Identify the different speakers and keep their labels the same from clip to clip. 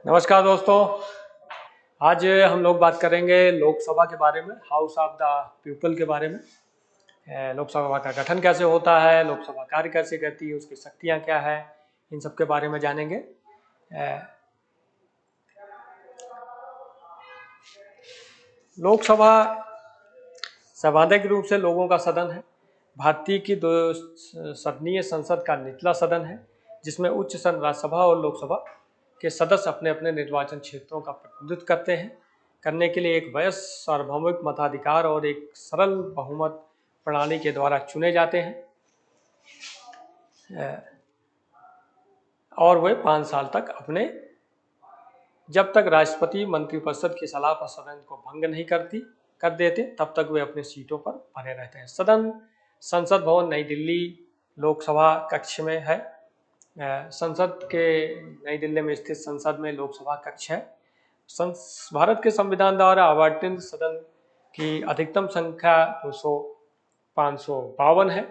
Speaker 1: नमस्कार दोस्तों। आज हम लोग बात करेंगे लोकसभा के बारे में, हाउस ऑफ द पीपल के बारे में। लोकसभा का गठन कैसे होता है, लोकसभा कार्य कैसे करती है, उसकी शक्तियां क्या है, इन सब के बारे में जानेंगे। लोकसभा सर्वाधिक रूप से लोगों का सदन है। भारतीय की दो सदनीय संसद का निचला सदन है, जिसमें उच्च सदन राज्यसभा और लोकसभा के सदस्य अपने अपने निर्वाचन क्षेत्रों का प्रतिनिधित्व करते हैं। करने के लिए एक वयस्क सार्वभौमिक मताधिकार और एक सरल बहुमत प्रणाली के द्वारा चुने जाते हैं और वे 5 साल तक जब तक राष्ट्रपति मंत्रिपरिषद की सलाह पर सदन को भंग नहीं कर देते, तब तक वे अपनी सीटों पर बने रहते हैं। सदन संसद भवन नई दिल्ली लोकसभा कक्ष में है। संसद के नई दिल्ली में स्थित संसद में लोकसभा कक्ष है। भारत के संविधान द्वारा आवंटित सदन की अधिकतम संख्या 552 है।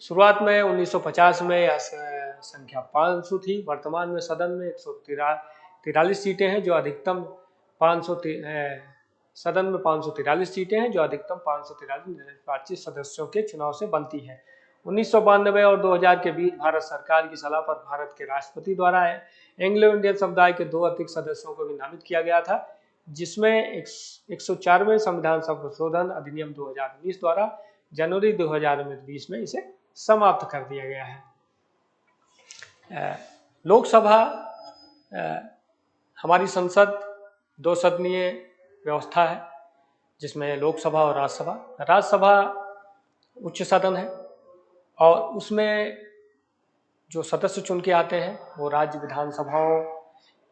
Speaker 1: शुरुआत में 1950 में यह संख्या 500 थी। वर्तमान में सदन में 143 सीटें हैं, जो अधिकतम 543 सीटें हैं, जो अधिकतम 543 निर्वाचित सदस्यों के चुनाव से बनती है। 1992 और 2000 के बीच भारत सरकार की सलाह पर भारत के राष्ट्रपति द्वारा एंग्लो इंडियन समुदाय के 2 अतिरिक्त सदस्यों को भी नामित किया गया था, जिसमें 104वें संविधान संशोधन अधिनियम 2019 द्वारा जनवरी 2020 में इसे समाप्त कर दिया गया है। लोकसभा हमारी संसद 2 सदनीय व्यवस्था है, जिसमें लोकसभा और राज्यसभा। राज्यसभा उच्च सदन है और उसमें जो सदस्य चुन के आते हैं वो राज्य विधानसभाओं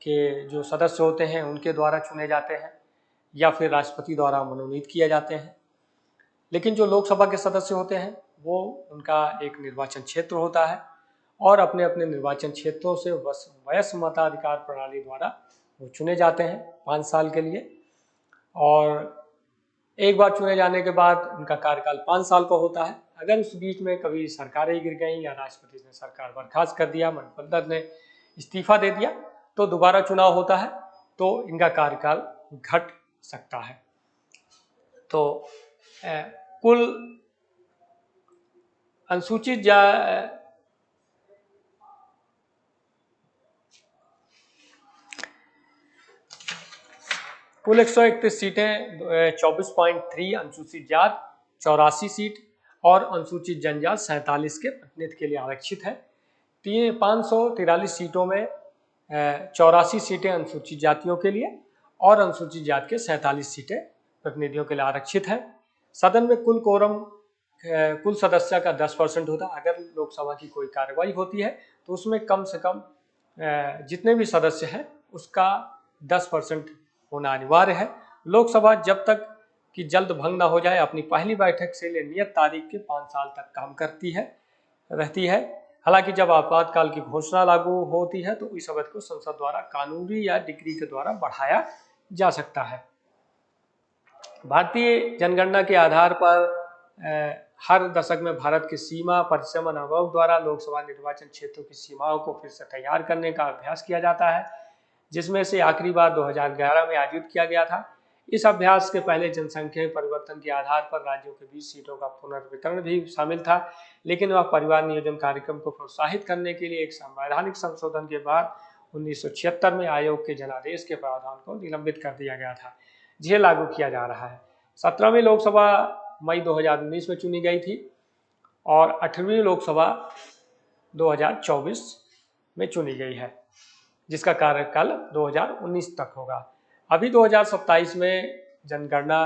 Speaker 1: के जो सदस्य होते हैं उनके द्वारा चुने जाते हैं या फिर राष्ट्रपति द्वारा मनोनीत किए जाते हैं। लेकिन जो लोकसभा के सदस्य होते हैं वो उनका एक निर्वाचन क्षेत्र होता है और अपने अपने निर्वाचन क्षेत्रों से वयस्क मताधिकार प्रणाली द्वारा वो चुने जाते हैं 5 साल के लिए। और एक बार चुने जाने के बाद उनका कार्यकाल 5 साल का होता है। अगर उस बीच में कभी सरकारें गिर गई या राष्ट्रपति ने सरकार बर्खास्त कर दिया, मंत्रिपरिषद ने इस्तीफा दे दिया, तो दोबारा चुनाव होता है, तो इनका कार्यकाल घट सकता है। तो कुल अनुसूचित कुल 131 सीटें 24.3 अनुसूचित जात 84 सीट और अनुसूचित जनजात 47 के प्रतिनिधित्व के लिए आरक्षित है। 543 सीटों में 84 सीटें अनुसूचित जातियों के लिए और अनुसूचित जात के 47 सीटें प्रतिनिधियों के लिए आरक्षित है। सदन में कुल सदस्य का 10% होता है। अगर लोकसभा की कोई कार्रवाई होती है तो उसमें कम से कम जितने भी सदस्य हैं उसका 10% होना अनिवार्य है। लोकसभा जब तक कि जल्द भंग न हो जाए अपनी पहली बैठक से नियत तारीख के 5 साल तक काम रहती है। हालांकि जब आपातकाल की घोषणा लागू होती है तो इस अवधि को संसद द्वारा कानूनी या डिक्री के द्वारा बढ़ाया जा सकता है। भारतीय जनगणना के आधार पर हर दशक में भारत की सीमा परिसीमन आयोग द्वारा लोकसभा निर्वाचन क्षेत्रों की सीमाओं को फिर से तैयार करने का अभ्यास किया जाता है, जिसमें से आखिरी बार 2011 में आयोजित किया गया था। इस अभ्यास के पहले जनसंख्या परिवर्तन के आधार पर राज्यों के बीच सीटों का पुनर्वितरण भी शामिल था, लेकिन वह परिवार नियोजन कार्यक्रम को प्रोत्साहित करने के लिए एक संवैधानिक संशोधन के बाद 1976 में आयोग के जनादेश के प्रावधान को निलंबित कर दिया गया था, जिसे लागू किया जा रहा है। 17वीं लोकसभा मई 2019 में चुनी गई थी और 8वीं लोकसभा 2024 में चुनी गई है, जिसका कार्यकाल 2019 तक होगा। अभी 2027 में जनगणना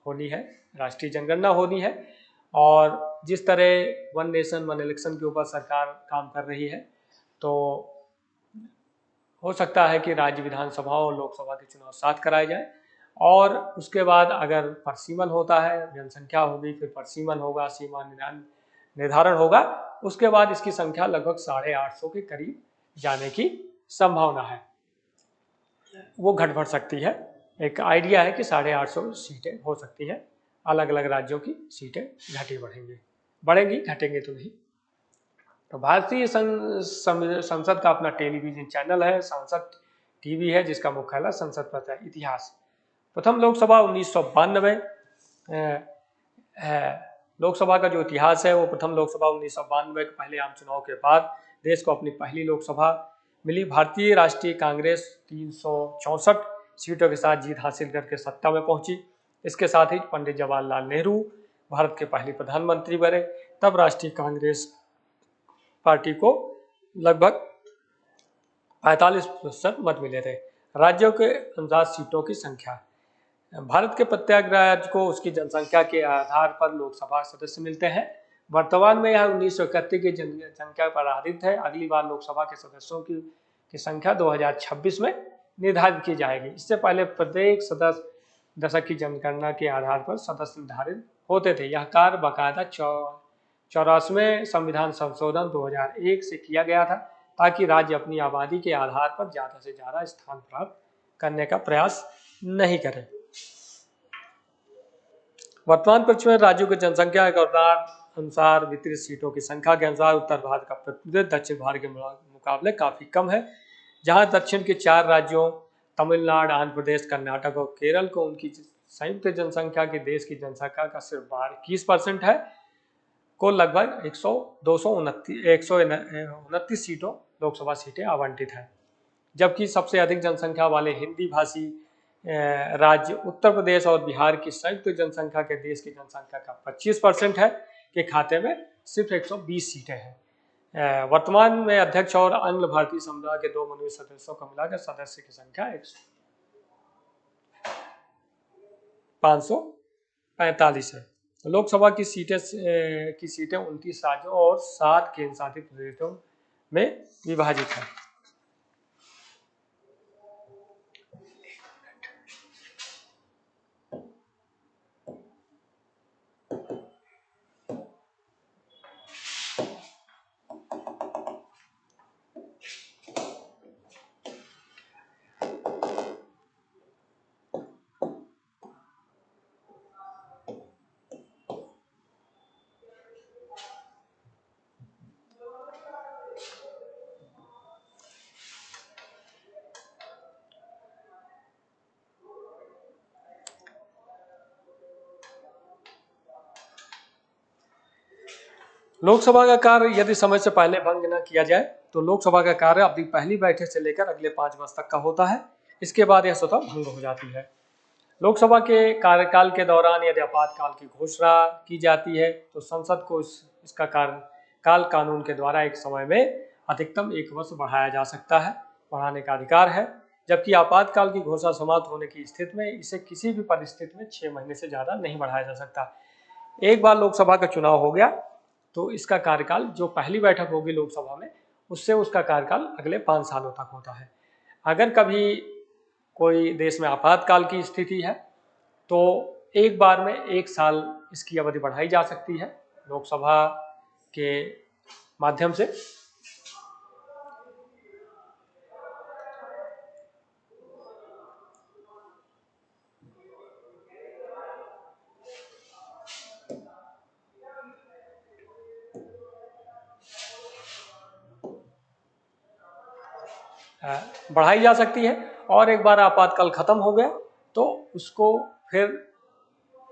Speaker 1: होनी है, राष्ट्रीय जनगणना होनी है और जिस तरह वन नेशन वन इलेक्शन के ऊपर सरकार काम कर रही है, तो हो सकता है कि राज्य विधानसभा और लोकसभा के चुनाव साथ कराए जाए और उसके बाद अगर परिसीमन होता है, जनसंख्या होगी, फिर परिसीमन होगा, सीमा निर्धारण होगा, उसके बाद इसकी संख्या लगभग 850 के करीब जाने की संभावना है। वो घट बढ़ सकती है। एक आइडिया है कि 850 सीटें हो सकती है। अलग अलग राज्यों की सीटें बढ़ेंगी, घटेंगे तो नहीं। तो भारतीय संसद का अपना टेलीविजन चैनल है, संसद टीवी है, जिसका मुख्यालय संसद पर है। इतिहास, प्रथम लोकसभा 1992 है। लोकसभा का जो इतिहास है वो प्रथम लोकसभा 1992 के पहले आम चुनाव के बाद देश को अपनी पहली लोकसभा मिली। भारतीय राष्ट्रीय कांग्रेस 364 सीटों के साथ जीत हासिल करके सत्ता में पहुंची। इसके साथ ही पंडित जवाहरलाल नेहरू भारत के पहले प्रधानमंत्री बने। तब राष्ट्रीय कांग्रेस पार्टी को लगभग 45% मत मिले थे। राज्यों के अनुसार सीटों की संख्या, भारत के प्रत्येक राज्य को उसकी जनसंख्या के आधार पर लोकसभा सदस्य मिलते हैं। वर्तमान में यह 1931 की जनसंख्या पर आधारित है। अगली बार लोकसभा के सदस्यों की संख्या 2026 में निर्धारित की जाएगी। इससे पहले प्रत्येक सदस्य दशक की जनगणना के आधार पर सदस्य निर्धारित होते थे। यह कार्य बाकायदा 84वें संविधान संशोधन 2001 से किया गया था, ताकि राज्य अपनी आबादी के आधार पर ज़्यादा से ज़्यादा स्थान प्राप्त करने का प्रयास नहीं करें। वर्तमान परिप्रेक्ष्य में राज्यों की जनसंख्या के अनुसार वितरित सीटों की संख्या के अनुसार उत्तर भारत का प्रतिनिधित्व दक्षिण भारत के मुकाबले काफी कम है। जहां दक्षिण के 4 राज्यों तमिलनाडु, आंध्र प्रदेश, कर्नाटक और केरल को उनकी संयुक्त जनसंख्या की देश की जनसंख्या का सिर्फ 21% है, को लगभग 129 सीटों लोकसभा सीटें आवंटित हैं। जबकि सबसे अधिक जनसंख्या वाले हिंदी भाषी राज्य उत्तर प्रदेश और बिहार की संयुक्त जनसंख्या के देश की जनसंख्या का 25% है, के खाते में सिर्फ 120 सीटें हैं। वर्तमान में अध्यक्ष और अन्य भारतीय समुदाय के 2 मनोनीत सदस्यों को मिलाकर सदस्य की संख्या 545 है। लोकसभा की सीटें 29 राज्यों और 7 केंद्र शासित प्रदेशों में विभाजित है। लोकसभा का कार्य यदि समय से पहले भंग न किया जाए तो लोकसभा का कार्य अपनी पहली बैठक से लेकर अगले 5 वर्ष तक का होता है। इसके बाद यह स्वतः भंग हो जाती है। लोकसभा के कार्यकाल के दौरान यदि आपातकाल की घोषणा की जाती है तो संसद को इसका कार्यकाल कानून के द्वारा एक समय में अधिकतम 1 वर्ष बढ़ाया जा सकता है, बढ़ाने का अधिकार है। जबकि आपातकाल की घोषणा समाप्त होने की स्थिति में इसे किसी भी परिस्थिति में 6 महीने से ज़्यादा नहीं बढ़ाया जा सकता। एक बार लोकसभा का चुनाव हो गया तो इसका कार्यकाल, जो पहली बैठक होगी लोकसभा में, उससे उसका कार्यकाल अगले 5 सालों तक होता है। अगर कभी कोई देश में आपातकाल की स्थिति है तो एक बार में 1 साल इसकी अवधि बढ़ाई जा सकती है लोकसभा के माध्यम से। बढ़ाई जा सकती है और एक बार आपातकाल खत्म हो गया तो उसको फिर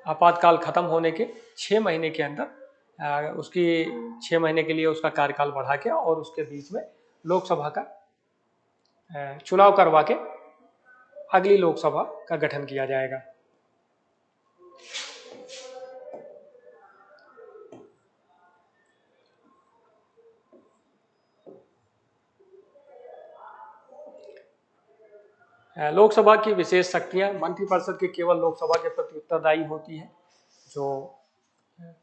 Speaker 1: आपातकाल खत्म होने के 6 महीने के अंदर उसकी 6 महीने के लिए उसका कार्यकाल बढ़ा के और उसके बीच में लोकसभा का चुनाव करवा के अगली लोकसभा का गठन किया जाएगा। लोकसभा की विशेष शक्तियां, मंत्रिपरिषद की केवल लोकसभा के प्रति उत्तरदायी होती है। जो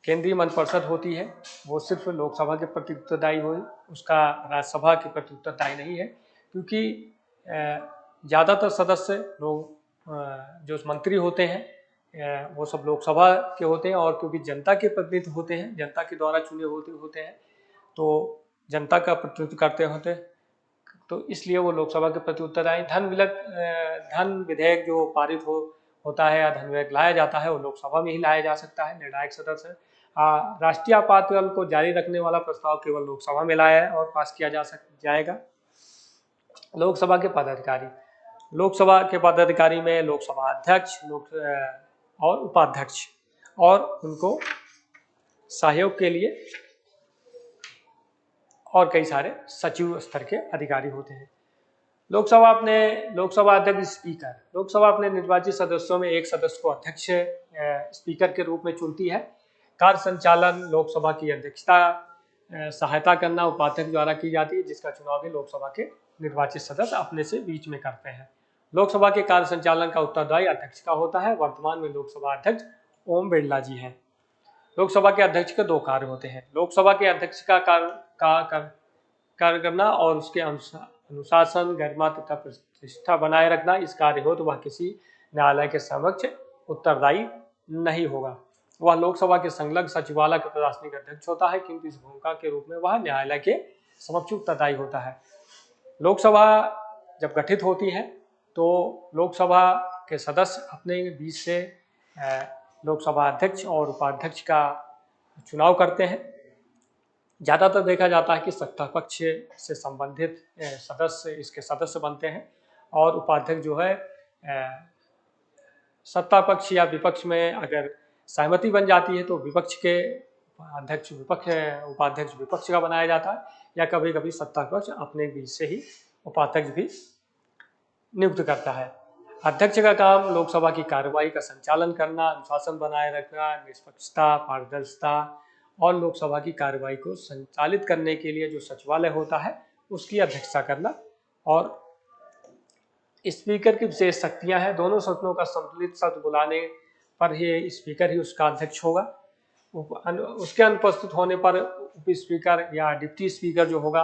Speaker 1: केंद्रीय मंत्रिपरिषद होती है वो सिर्फ लोकसभा के प्रति उत्तरदायी हो, उसका राज्यसभा के प्रति उत्तरदायी नहीं है, क्योंकि ज़्यादातर सदस्य लोग जो मंत्री होते हैं वो सब लोकसभा के होते हैं, और क्योंकि जनता के प्रतिनिधि होते हैं, जनता के द्वारा चुने होते हैं, तो जनता का प्रतिनिधित्व करते होते हैं, तो इसलिए वो लोकसभा के प्रति उत्तरदायी। धन विधेयक जो पारित होता है या धन विधेयक लाया जाता है वो लोकसभा में ही लाया जा सकता है, निर्णायक सदस्य। राष्ट्रीय आपातकाल को जारी रखने वाला प्रस्ताव केवल लोकसभा में लाया है और पास किया जाएगा। लोकसभा के पदाधिकारी, लोकसभा के पदाधिकारी में लोकसभा अध्यक्ष, और उपाध्यक्ष और उनको सहयोग के लिए और कई सारे सचिव स्तर के अधिकारी होते हैं। लोकसभा अध्यक्ष स्पीकर, लोकसभा अपने निर्वाचित सदस्यों में एक सदस्य को अध्यक्ष स्पीकर के रूप में चुनती है। कार्य संचालन लोकसभा की अध्यक्षता सहायता करना उपाध्यक्ष द्वारा की जाती है, जिसका चुनाव भी लोकसभा के निर्वाचित सदस्य अपने से बीच में करते हैं। लोकसभा के कार्य संचालन का उत्तरदायी अध्यक्ष का होता है। वर्तमान में लोकसभा अध्यक्ष ओम बिरला जी हैं। लोकसभा के अध्यक्ष के दो कार्य होते हैं। लोकसभा के अध्यक्ष का कार्य करना और उसके अनुशासन, गरिमा तथा प्रतिष्ठा बनाए रखना। इस कार्य हो तो वह किसी न्यायालय के समक्ष उत्तरदायी नहीं होगा। वह लोकसभा के संलग्न सचिवालय के प्रशासनिक अध्यक्ष होता है, किंतु इस भूमिका के रूप में वह न्यायालय के समक्ष उत्तरदायी होता है। लोकसभा जब गठित होती है तो लोकसभा के सदस्य अपने बीच से लोकसभा अध्यक्ष और उपाध्यक्ष का चुनाव करते हैं। ज़्यादातर देखा जाता है कि सत्ता पक्ष से संबंधित सदस्य इसके सदस्य बनते हैं और उपाध्यक्ष जो है सत्ता पक्ष या विपक्ष में अगर सहमति बन जाती है तो विपक्ष के उपाध्यक्ष विपक्ष का बनाया जाता है, या कभी कभी सत्ता पक्ष अपने बीच से ही उपाध्यक्ष भी नियुक्त करता है। अध्यक्ष का काम लोकसभा की कार्यवाही का संचालन करना, अनुशासन बनाए रखना, निष्पक्षता, पारदर्शिता और लोकसभा की कार्यवाही को संचालित करने के लिए जो सचिवालय होता है उसकी अध्यक्षता करना। और स्पीकर की विशेष शक्तियां हैं। दोनों सदनों का संतुलित सत्र बुलाने पर ही स्पीकर ही उसका अध्यक्ष होगा। उसके अनुपस्थित होने पर उप स्पीकर या डिप्टी स्पीकर जो होगा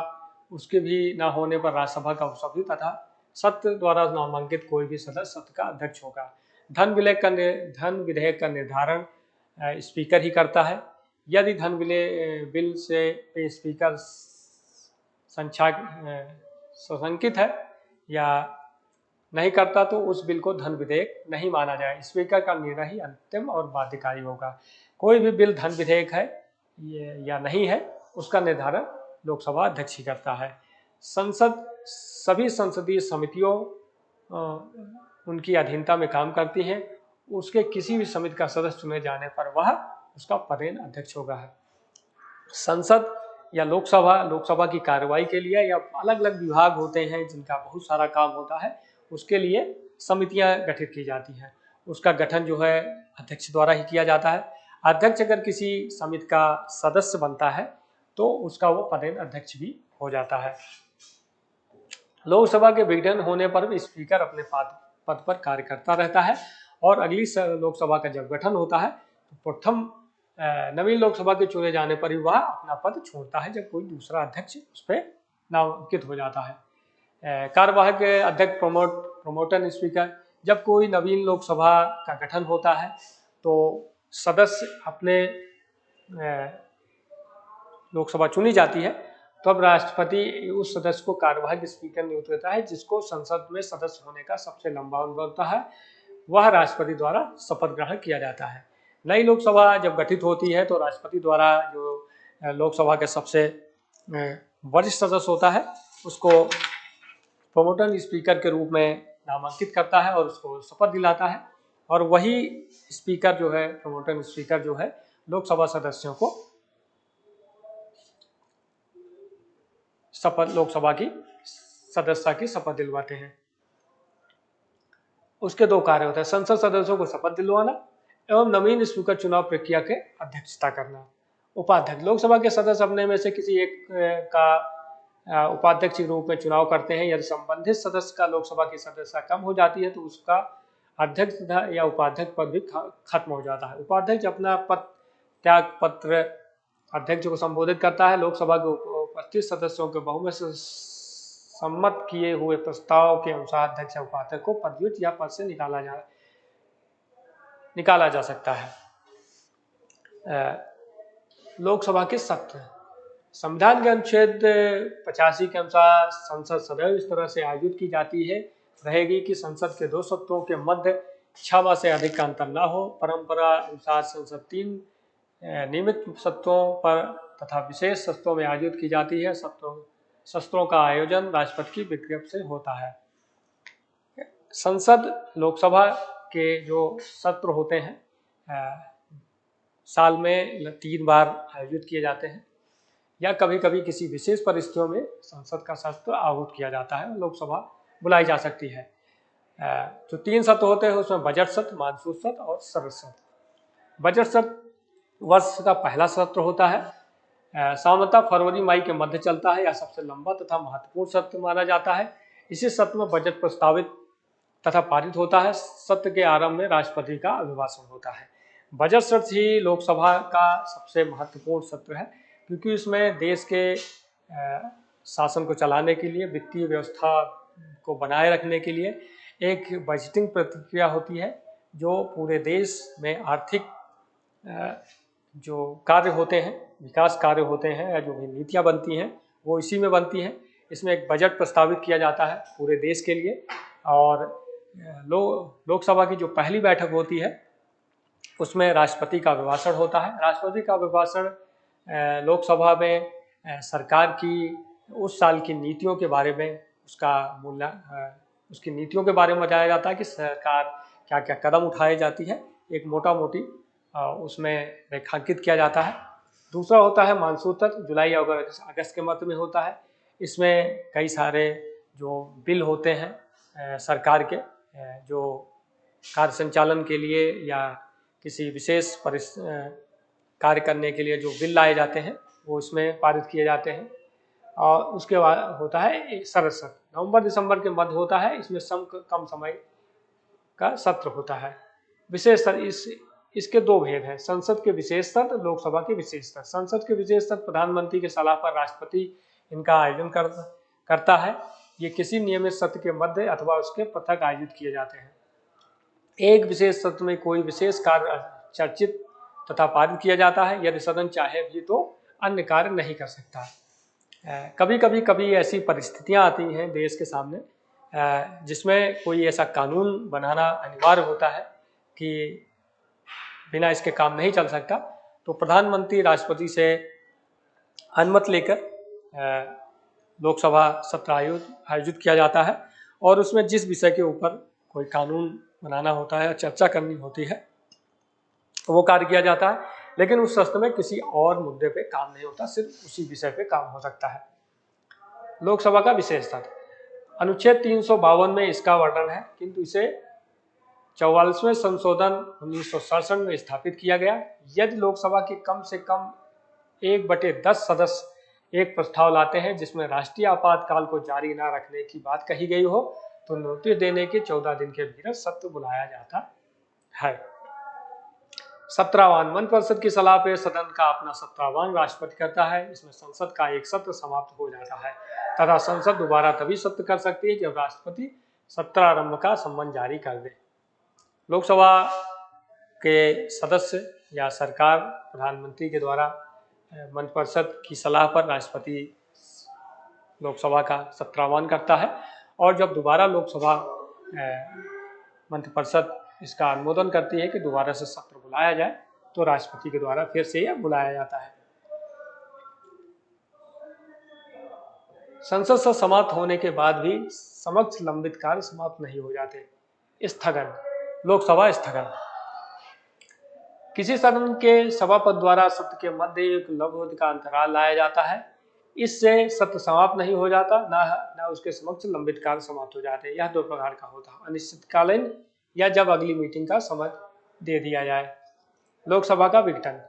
Speaker 1: उसके भी न होने पर राज्यसभा का उपसभापति तथा सत्र द्वारा नामांकित कोई भी सदस्य सत्र का अध्यक्ष होगा। धन विधेयक का निर्धारण स्पीकर ही करता है। यदि धन बिल से स्पीकर संशंकित है या नहीं करता तो उस बिल को धन विधेयक नहीं माना जाए। स्पीकर का निर्णय ही अंतिम और बाध्यकारी होगा। कोई भी बिल धन विधेयक है या नहीं है उसका निर्धारण लोकसभा अध्यक्ष ही करता है। सभी संसदीय समितियों उनकी अधीनता में काम करती हैं। उसके किसी भी समिति का सदस्य चुने जाने पर वह उसका पदेन अध्यक्ष होगा। संसद या लोकसभा की कार्रवाई के लिए या अलग अलग विभाग होते हैं जिनका बहुत सारा काम होता है, उसके लिए समितियां गठित की जाती हैं। उसका गठन जो है अध्यक्ष द्वारा ही किया जाता है। अध्यक्ष अगर किसी समिति का सदस्य बनता है तो उसका वो पदेन अध्यक्ष भी हो जाता है। लोकसभा के विघटन होने पर भी स्पीकर अपने पद पर कार्य करता रहता है और अगली लोकसभा का जब गठन होता है तो प्रथम नवीन लोकसभा के चुने जाने पर ही वह अपना पद छोड़ता है जब कोई दूसरा अध्यक्ष उस पर नामांकित हो जाता है। कार्यवाहक अध्यक्ष प्रोमोटर स्पीकर, जब कोई नवीन लोकसभा का गठन होता है तो सदस्य अपने लोकसभा चुनी जाती है तो अब राष्ट्रपति उस सदस्य को कार्यवाहक स्पीकर नियुक्त करता है, जिसको संसद में सदस्य होने का सबसे लंबा अनुभव होता है। वह राष्ट्रपति द्वारा शपथ ग्रहण किया जाता है। नई लोकसभा जब गठित होती है तो राष्ट्रपति द्वारा जो लोकसभा के सबसे वरिष्ठ सदस्य होता है उसको प्रोमोटर स्पीकर के रूप में नामांकित करता है और उसको शपथ दिलाता है, और वही स्पीकर जो है प्रोमोटर स्पीकर जो है लोकसभा सदस्यों को लोकसभा की सदस्यता की शपथ दिलवाते हैं। उसके दो कार्य होते हैं: संसद सदस्यों को शपथ दिलवाना एवं नवीन स्पीकर चुनाव प्रक्रिया के अध्यक्षता करना। उपाध्यक्ष, लोकसभा के सदस्य अपने में से किसी एक का उपाध्यक्ष के रूप में चुनाव करते हैं। यदि संबंधित सदस्य का लोकसभा की सदस्यता कम हो जाती है तो उसका अध्यक्ष या उपाध्यक्ष पद भी खत्म हो जाता है। उपाध्यक्ष अपना पद त्याग पत्र अध्यक्ष को संबोधित करता है। लोकसभा के उपस्थित सदस्यों के बहुमत से सम्मत किए हुए प्रस्ताव के अनुसार अध्यक्ष या उपाध्यक्ष को पदच्युत या पद से निकाला जा सकता है। लोकसभा के सत्र, संविधान के अनुच्छेद 85 के अनुसार संसद सदैव इस तरह से आयोजित की जाती है रहेगी कि संसद के दो सत्रों के मध्य 6 माह से अधिक का अंतर न हो। परंपरा अनुसार संसद 3 नियमित सत्रों पर तथा विशेष सत्रों में आयोजित की जाती है। सत्रों का आयोजन राष्ट्रपति की विज्ञप्ति से होता है। संसद लोकसभा के जो सत्र होते हैं साल में 3 बार आयोजित किए जाते हैं, या कभी कभी किसी विशेष परिस्थितियों में संसद का सत्र आहूत किया जाता है, लोकसभा बुलाई जा सकती है। जो 3 सत्र होते हैं उसमें बजट सत्र, मानसून सत्र और शरद सत्र। बजट सत्र वर्ष का पहला सत्र होता है। सामान्यतः फरवरी मई के मध्य चलता है, या सबसे लंबा तथा महत्वपूर्ण सत्र माना जाता है। इसी सत्र में बजट प्रस्तावित तथा पारित होता है। सत्र के आरंभ में राष्ट्रपति का अभिभाषण होता है। बजट सत्र ही लोकसभा का सबसे महत्वपूर्ण सत्र है, क्योंकि इसमें देश के शासन को चलाने के लिए, वित्तीय व्यवस्था को बनाए रखने के लिए एक बजटिंग प्रक्रिया होती है, जो पूरे देश में आर्थिक जो कार्य होते हैं, विकास कार्य होते हैं, या जो भी नीतियाँ बनती हैं वो इसी में बनती हैं। इसमें एक बजट प्रस्तावित किया जाता है पूरे देश के लिए। और लोकसभा की जो पहली बैठक होती है उसमें राष्ट्रपति का अभिभाषण होता है। राष्ट्रपति का अभिभाषण लोकसभा में सरकार की उस साल की नीतियों के बारे में, उसकी नीतियों के बारे में बताया जाता है कि सरकार क्या क्या कदम उठाई जाती है, एक मोटा मोटी उसमें रेखांकित किया जाता है। दूसरा होता है मानसून सत्र, जुलाई और अगस्त के मध्य में होता है। इसमें कई सारे जो बिल होते हैं सरकार के, जो कार्य संचालन के लिए या किसी विशेष कार्य करने के लिए जो बिल लाए जाते हैं वो इसमें पारित किए जाते हैं। और उसके बाद होता है शरद सत्र, नवंबर दिसंबर के मध्य होता है। इसमें कम समय का सत्र होता है। विशेष सत्र, इसके 2 भेद हैं, संसद के विशेष सत्र, लोकसभा के विशेष सत्र। संसद के विशेष सत्र प्रधानमंत्री के सलाह पर राष्ट्रपति इनका आयोजन करता है। ये किसी नियमित सत्र के मध्य अथवा उसके पृथक आयोजित किए जाते हैं। एक विशेष सत्र में कोई विशेष कार्य चर्चित तथा पारित किया जाता है। यदि सदन चाहे भी तो अन्य कार्य नहीं कर सकता। कभी ऐसी परिस्थितियां आती हैं देश के सामने जिसमें कोई ऐसा कानून बनाना अनिवार्य होता है कि बिना इसके काम नहीं चल सकता, तो प्रधानमंत्री राष्ट्रपति से अनुमति लेकर लोकसभा सत्र आयोजित किया जाता है, और उसमें जिस विषय के ऊपर कोई कानून बनाना होता है, चर्चा करनी होती है, वो कार्य किया जाता है। लेकिन उस सत्र में किसी और मुद्दे पे काम नहीं होता, सिर्फ उसी विषय पे काम हो सकता है। लोकसभा का विशेष सत्र, अनुच्छेद 352 में इसका वर्णन है, किंतु इसे 44वें संशोधन 1967 में स्थापित किया गया। यदि लोकसभा के कम से कम 1/10 सदस्य एक प्रस्ताव लाते हैं जिसमें राष्ट्रीय आपातकाल को जारी न रखने की बात कही गई हो, तो नोटिस देने के 14 दिन के भीतर सत्र बुलाया जाता है। सत्रावान, मंत्रिपरिषद की सलाह पे सदन का अपना सत्रावान राष्ट्रपति करता है। इसमें संसद का एक सत्र समाप्त हो जाता है तथा संसद दोबारा तभी सत्र कर सकती है जब राष्ट्रपति सत्रारंभ का सम्मन जारी कर दे। लोकसभा के सदस्य या सरकार प्रधानमंत्री के द्वारा मंत्रिपरिषद की सलाह पर राष्ट्रपति लोकसभा का सत्रावान करता है, और जब दोबारा लोकसभा मंत्रिपरिषद इसका अनुमोदन करती है कि दोबारा से सत्र बुलाया जाए, तो राष्ट्रपति के द्वारा फिर से यह बुलाया जाता है। संसद से समाप्त होने के बाद भी समक्ष लंबित कार्य समाप्त नहीं हो जाते। स्थगन, लोकसभा स्थगन, किसी सदन के सभापति द्वारा सत्र के मध्य एक लघु का अंतराल लाया जाता है। इससे सत्र समाप्त नहीं हो जाता, ना उसके समक्ष लंबित कार्य समाप्त हो जाते। यह 2 प्रकार का होता है, अनिश्चितकालीन या जब अगली मीटिंग का समय दे दिया जाए। लोकसभा का विघटन,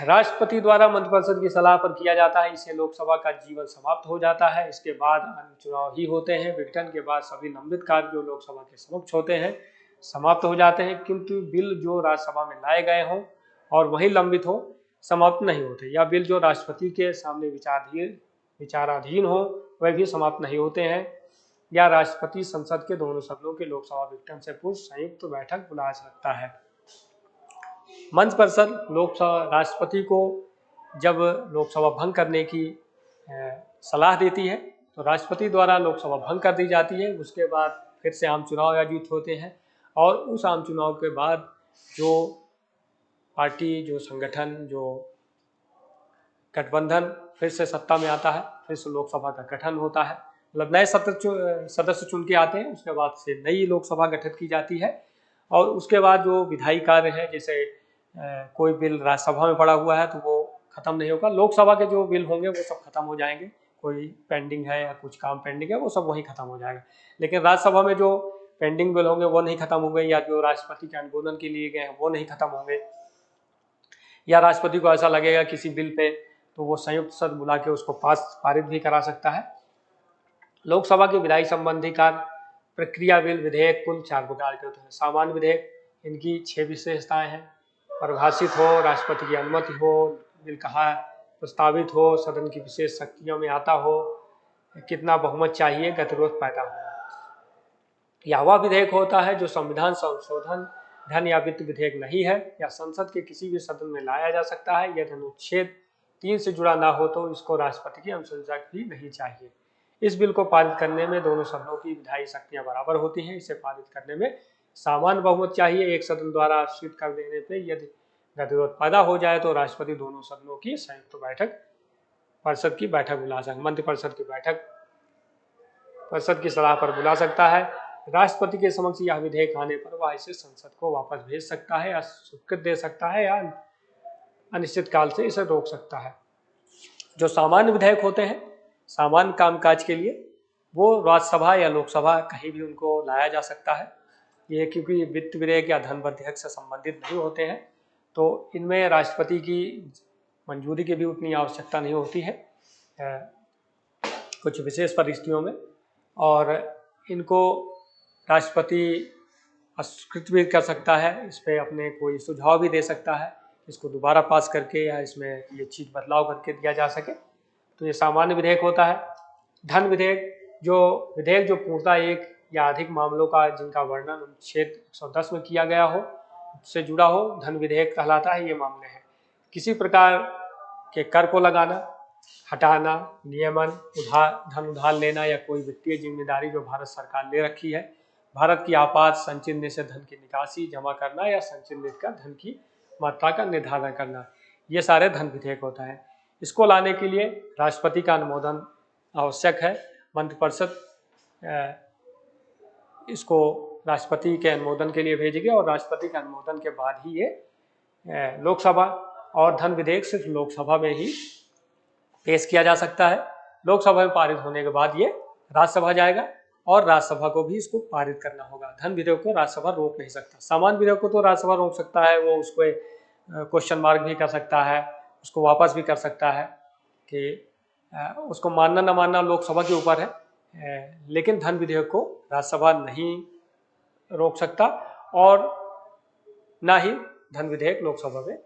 Speaker 1: राष्ट्रपति द्वारा मंत्रिपरिषद की सलाह पर किया जाता है। इससे लोकसभा का जीवन समाप्त हो जाता है। इसके बाद अन्य चुनाव ही होते हैं। विघटन के बाद सभी लंबित कार्य जो लोकसभा के समक्ष होते हैं समाप्त हो जाते हैं, किंतु बिल जो राज्यसभा में लाए गए हों और वही लंबित हो समाप्त नहीं होते, या बिल जो राष्ट्रपति के सामने विचाराधीन हो वह भी समाप्त नहीं होते हैं, या राष्ट्रपति संसद के दोनों सदनों के लोकसभा विघटन से पूर्व संयुक्त बैठक बुला सकता है। मंत्रिपरिषद राष्ट्रपति को जब लोकसभा भंग करने की सलाह देती है तो राष्ट्रपति द्वारा लोकसभा भंग कर दी जाती है। उसके बाद फिर से आम चुनाव आयोजित होते हैं, और उस आम चुनाव के बाद जो पार्टी, जो संगठन, जो गठबंधन फिर से सत्ता में आता है, फिर से लोकसभा का गठन होता है, मतलब नए सदस्य चुन के आते हैं, उसके बाद से नई लोकसभा गठित की जाती है। और उसके बाद जो विधायी कार्य है, जैसे कोई बिल राज्यसभा में पड़ा हुआ है तो वो खत्म नहीं होगा, लोकसभा के जो बिल होंगे वो सब खत्म हो जाएंगे, कोई पेंडिंग है या कुछ काम पेंडिंग है वो सब वहीं खत्म हो जाएगा। लेकिन राज्यसभा में जो पेंडिंग बिल होंगे वो नहीं खत्म होंगे, या जो राष्ट्रपति के अनुमोदन के लिए गए हैं वो नहीं खत्म होंगे, या राष्ट्रपति को ऐसा लगेगा किसी बिल पे तो वो संयुक्त सदन बुला के उसको पारित भी करा सकता है। लोकसभा की विधायी संबंधी कार्य प्रक्रिया बिल विधेयक कुल 4 प्रकार के होते हैं। सामान्य विधेयक, इनकी 6 विशेषताएं हैं। परिभाषित हो, राष्ट्रपति की अनुमति हो, बिल कहाँ प्रस्तावित हो, सदन की विशेष शक्तियों में आता हो, कितना बहुमत चाहिए, गतिरोध पैदा हो। या वह विधेयक होता है जो संविधान संशोधन, धन या वित्त विधेयक नहीं है, या संसद के किसी भी सदन में लाया जा सकता है, यदि अनुच्छेद 3 से जुड़ा ना हो तो इसको राष्ट्रपति की अनुशंसा भी नहीं चाहिए। इस बिल को पारित करने में दोनों सदनों की विधायी शक्तियां बराबर होती हैं। इसे पारित करने में सामान्य बहुमत चाहिए। एक सदन द्वारा स्वीकृत कर देने पर यदि गतिरोध पैदा हो जाए तो राष्ट्रपति दोनों सदनों की संयुक्त बैठक, परिषद की बैठक बुला सकता है, मंत्रिपरिषद की बैठक परिषद की सलाह पर बुला सकता है। राष्ट्रपति के समक्ष यह विधेयक आने पर वह इसे संसद को वापस भेज सकता है, या स्वीकृत दे सकता है, या अनिश्चित काल से इसे रोक सकता है। जो सामान्य विधेयक होते हैं सामान्य कामकाज के लिए, वो राज्यसभा या लोकसभा कहीं भी उनको लाया जा सकता है। ये क्योंकि वित्त विधेयक या धन विधेयक से संबंधित नहीं होते हैं तो इनमें राष्ट्रपति की मंजूरी की भी उतनी आवश्यकता नहीं होती है कुछ विशेष परिस्थितियों में, और इनको राष्ट्रपति अस्वीकृत भी कर सकता है, इस पर अपने कोई सुझाव भी दे सकता है, इसको दोबारा पास करके या इसमें ये चीज़ बदलाव करके दिया जा सके। तो ये सामान्य विधेयक होता है। धन विधेयक, जो पूर्णतः एक या अधिक मामलों का जिनका वर्णन अनुच्छेद 110 में किया गया हो से जुड़ा हो, धन विधेयक कहलाता है। ये मामले हैं किसी प्रकार के कर को लगाना, हटाना, नियमन, धन उधार लेना, या कोई वित्तीय जिम्मेदारी जो भारत सरकार ले रखी है, भारत की आपात संचित से धन की निकासी, जमा करना, या संचित का धन की मात्रा का निर्धारण करना, ये सारे धन विधेयक होता है। इसको लाने के लिए राष्ट्रपति का अनुमोदन आवश्यक है। मंत्रिपरिषद इसको राष्ट्रपति के अनुमोदन के लिए भेजेगी, और राष्ट्रपति के अनुमोदन के बाद ही ये लोकसभा, और धन विधेयक सिर्फ लोकसभा में ही पेश किया जा सकता है। लोकसभा में पारित होने के बाद ये राज्यसभा जाएगा, और राज्यसभा को भी इसको पारित करना होगा। धन विधेयक को राज्यसभा रोक नहीं सकता। सामान्य विधेयक को तो राज्यसभा रोक सकता है, वो उसको क्वेश्चन मार्क भी कर सकता है, उसको वापस भी कर सकता है कि उसको मानना न मानना लोकसभा के ऊपर है, लेकिन धन विधेयक को राज्यसभा नहीं रोक सकता, और ना ही धन विधेयक लोकसभा में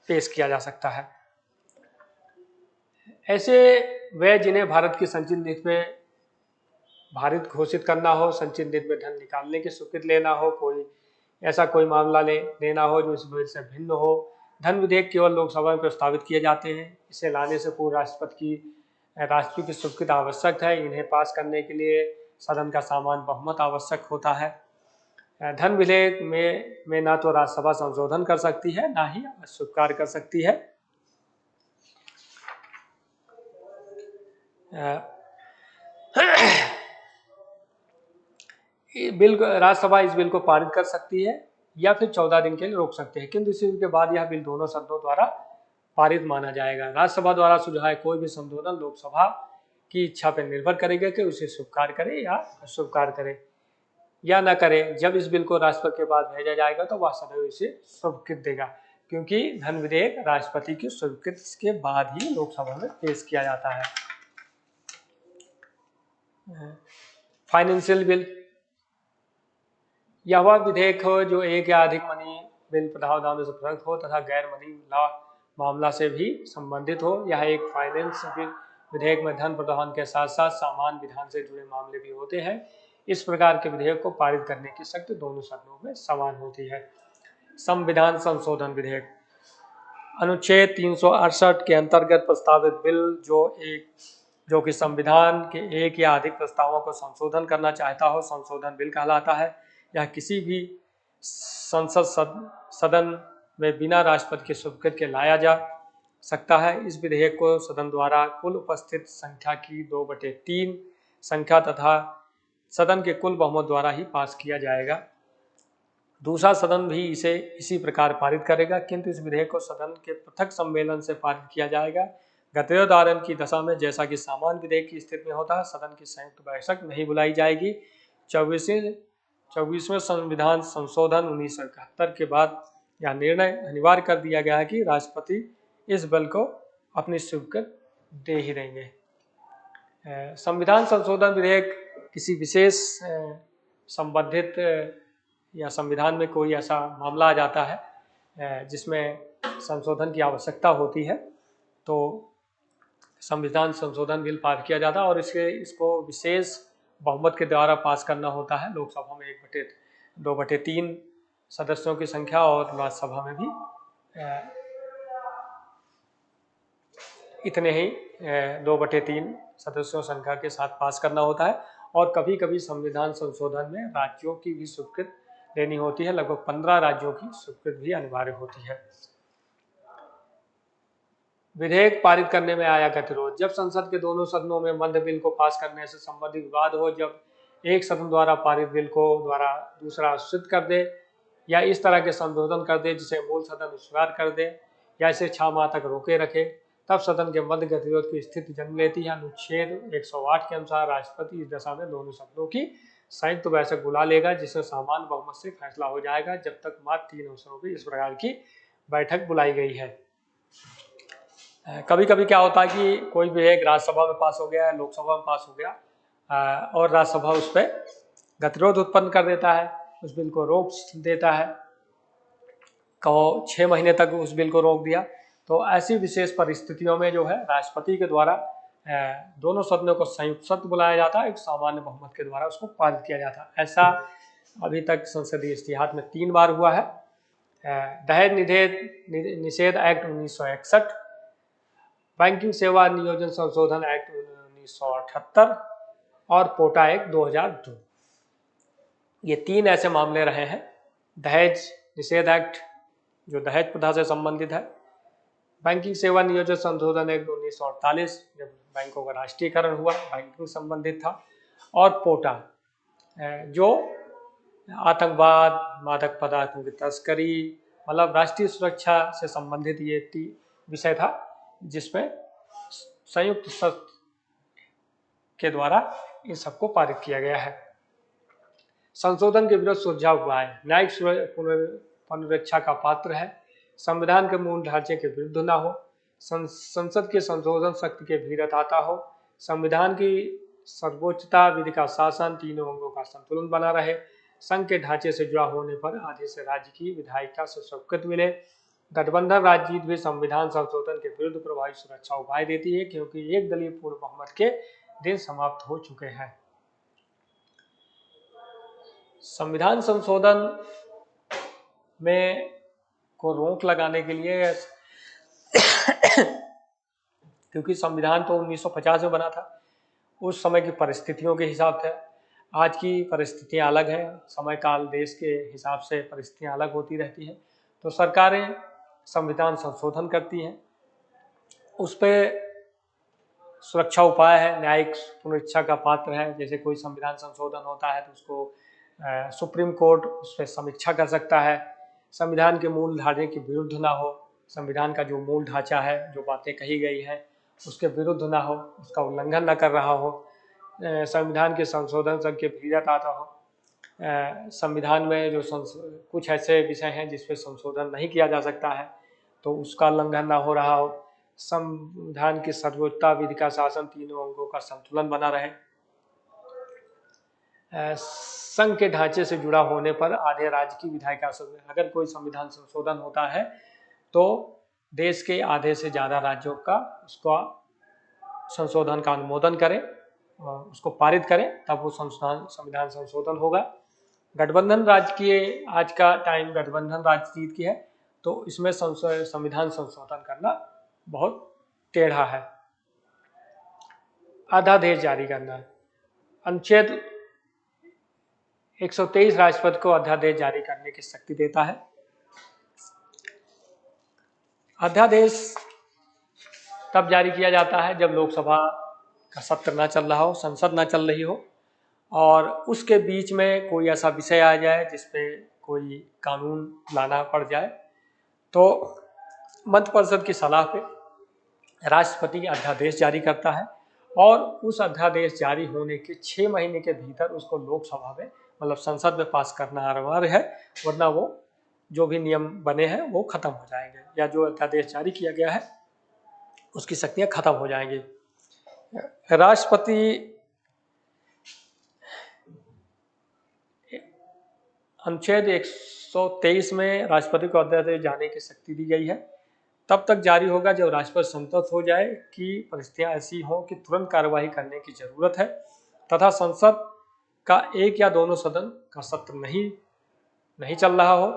Speaker 1: पेश किया जा सकता है। ऐसे वे जिन्हें भारत की संचित नीति में भारित घोषित करना हो, संचित नीति में धन निकालने की स्वीकृति लेना हो, कोई ऐसा कोई मामला लेना हो जो इस बिल से भिन्न हो, धन विधेयक केवल लोकसभा में प्रस्तावित किए जाते हैं। इसे लाने से पूर्व राष्ट्रपति की स्वीकृति आवश्यक है। इन्हें पास करने के लिए सदन का सामान्य बहुमत आवश्यक होता है। धन विधेयक में ना तो राज्यसभा संशोधन कर सकती है, ना ही अस्वीकार कर सकती है। राज्यसभा इस बिल को पारित कर सकती है, या फिर 14 दिन के लिए रोक सकते हैं, किंतु इसी के बाद यह बिल दोनों सदनों द्वारा पारित माना जाएगा। राज्यसभा द्वारा सुझाए कोई भी संशोधन लोकसभा की इच्छा पर निर्भर करेगा कि उसे स्वीकार करे या अस्वीकार करे या न करे। जब इस बिल को राष्ट्रपति के पास भेजा जाएगा तो वह सदैव इसे स्वीकृति देगा, क्योंकि धन विधेयक राष्ट्रपति की स्वीकृति के बाद ही लोकसभा में पेश किया जाता है। फाइनेंशियल बिल, यह वह विधेयक हो जो एक या अधिक मनी बिल प्रावधानों से पृथक हो तथा गैर मनी लॉ मामला से भी संबंधित हो। यह एक फाइनेंस बिल विधेयक में धन प्रावधान के साथ साथ सामान्य विधान से जुड़े मामले भी होते हैं। इस प्रकार के विधेयक को पारित करने की शक्ति दोनों सदनों में समान होती है। संविधान संशोधन विधेयक, अनुच्छेद 368 के अंतर्गत प्रस्तावित बिल जो कि संविधान के एक या अधिक प्रस्तावों को संशोधन करना चाहता हो, संशोधन बिल कहलाता है। यह किसी भी संसद सदन में बिना राष्ट्रपति की स्वीकृति के लाया जा सकता है। इस विधेयक को सदन द्वारा कुल उपस्थित संख्या की 2/3 संख्या तथा सदन के कुल बहुमत द्वारा ही पास किया जाएगा। दूसरा सदन भी इसे इसी प्रकार पारित करेगा, किंतु इस विधेयक को सदन के पृथक सम्मेलन से पारित किया जाएगा। गतिरोधारण की दशा में जैसा कि सामान्य विधेयक की स्थिति में होता है, सदन की संयुक्त बैठक नहीं बुलाई जाएगी। 24वें संविधान संशोधन 1971 के बाद यह निर्णय अनिवार्य कर दिया गया है कि राष्ट्रपति इस बिल को अपनी स्वीकृति दे ही देंगे। संविधान संशोधन विधेयक किसी विशेष संबंधित या संविधान में कोई ऐसा मामला आ जाता है जिसमें संशोधन की आवश्यकता होती है, तो संविधान संशोधन बिल पास किया जाता है और इसको विशेष बहुमत के द्वारा पास करना होता है। लोकसभा में 2/3 सदस्यों की संख्या और राज्यसभा में भी इतने ही 2/3 सदस्यों संख्या के साथ पास करना होता है। और कभी कभी संविधान संशोधन में राज्यों की भी स्वीकृति लेनी होती है। लगभग 15 राज्यों की स्वीकृति भी अनिवार्य होती है। विधेयक पारित करने में आया गतिरोध। जब संसद के दोनों सदनों में मध्य बिल को पास करने से संबंधित विवाद हो, जब एक सदन द्वारा पारित बिल को द्वारा दूसरा अस्वीकृत कर दे या इस तरह के संशोधन कर दे जिसे मूल सदन स्वीकार कर दे या इसे 6 माह तक रोके रखे, तब सदन के मध्य गतिरोध की स्थिति जन्म लेती है। अनुच्छेद 108 के अनुसार राष्ट्रपति इस दशा में दोनों सदनों की संयुक्त बैठक बुला लेगा, जिससे सामान्य बहुमत से फैसला हो जाएगा। जब तक मात्र 3 अवसरों पर इस प्रकार की बैठक बुलाई गई है। कभी कभी क्या होता है कि कोई विधेयक राज्यसभा में पास हो गया है, लोकसभा में पास हो गया और राज्यसभा उस पर गतिरोध उत्पन्न कर देता है, उस बिल को रोक देता है, कहो 6 महीने तक उस बिल को रोक दिया। तो ऐसी विशेष परिस्थितियों में जो है राष्ट्रपति के द्वारा दोनों सदनों को संयुक्त सत्र बुलाया जाता है, एक सामान्य बहुमत के द्वारा उसको पारित किया जाता है। ऐसा अभी तक संसदीय इतिहास में 3 बार हुआ है। दहेज निषेध एक्ट 1961, बैंकिंग सेवा नियोजन संशोधन एक्ट 1978 और पोटा एक्ट 2002। ये 3 ऐसे मामले रहे हैं। दहेज निषेध एक्ट जो दहेज प्रथा से संबंधित है, बैंकिंग सेवा नियोजन संशोधन एक्ट 1948 जब बैंकों का राष्ट्रीयकरण हुआ, बैंकिंग संबंधित था, और पोटा जो आतंकवाद, मादक पदार्थों की तस्करी, मतलब राष्ट्रीय सुरक्षा से संबंधित ये विषय था, जिसमें संयुक्त सत्र के द्वारा इन सबको पारित किया गया है। संशोधन के विरुद्ध सुलझाव हुआ है। न्यायिक पुनरीक्षा का पात्र है, संविधान के मूल ढांचे के विरुद्ध न हो, संसद के संशोधन शक्ति के भीतर आता हो, संविधान की सर्वोच्चता, विधि का शासन, तीनों अंगों का संतुलन बना रहे, संघ के ढांचे से जुड़ा होने पर आधे से राज्य की विधायिका से स्वीकृति मिले। गठबंधन राजनीति भी संविधान संशोधन के विरुद्ध प्रभावी सुरक्षा उपाय देती है, क्योंकि एक दलीय पूर्ण बहुमत के दिन समाप्त हो चुके हैं। संविधान संशोधन में को रोक लगाने के लिए क्योंकि संविधान तो 1950 में बना था, उस समय की परिस्थितियों के हिसाब से आज की परिस्थितियां अलग हैं, समय काल देश के हिसाब से परिस्थितियां अलग होती रहती हैं, तो सरकारें संविधान संशोधन करती हैं। उस पर सुरक्षा उपाय है, न्यायिक पुनरीक्षा का पात्र है। जैसे कोई संविधान संशोधन होता है तो उसको सुप्रीम कोर्ट उस पर समीक्षा कर सकता है। संविधान के मूल ढांचे के विरुद्ध ना हो, संविधान का जो मूल ढांचा है, जो बातें कही गई हैं उसके विरुद्ध ना हो, उसका उल्लंघन ना कर रहा हो, संविधान के संशोधन संघ के भीतर आता हो। संविधान में जो कुछ ऐसे विषय हैं जिस पे संशोधन नहीं किया जा सकता है तो उसका उल्लंघन ना हो रहा हो, संविधान की सर्वोच्चता, विधि का शासन, तीनों अंगों का संतुलन बना रहे, संघ के ढांचे से जुड़ा होने पर आधे राज्य की विधायिका से, अगर कोई संविधान संशोधन होता है तो देश के आधे से ज़्यादा राज्यों का उसका संशोधन का अनुमोदन करें और उसको पारित करें, तब वो संविधान संशोधन होगा। गठबंधन राज्य की, आज का टाइम गठबंधन राजनीति की है, तो इसमें संविधान संशोधन करना बहुत टेढ़ा है। अध्यादेश जारी करना, अनुच्छेद 123 राष्ट्रपति को अध्यादेश जारी करने की शक्ति देता है। अध्यादेश तब जारी किया जाता है जब लोकसभा का सत्र ना चल रहा हो, संसद ना चल रही हो और उसके बीच में कोई ऐसा विषय आ जाए जिसपे कोई कानून लाना पड़ जाए, तो मंत्रिपरिषद की सलाह पे राष्ट्रपति अध्यादेश जारी करता है और उस अध्यादेश जारी होने के 6 महीने के भीतर उसको लोकसभा में मतलब संसद में पास करना अनिवार्य है, वरना वो जो भी नियम बने हैं वो खत्म हो जाएंगे या जो अध्यादेश जारी किया गया है उसकी शक्तियां खत्म हो जाएंगी। राष्ट्रपति अनुच्छेद 123 में राष्ट्रपति को अध्यादेश जारी की शक्ति दी गई है, तब तक जारी होगा जब राष्ट्रपति संतुष्ट हो जाए कि परिस्थितियां ऐसी हों कि तुरंत कार्रवाई करने की जरूरत है तथा संसद का एक या दोनों सदन का सत्र नहीं चल रहा हो,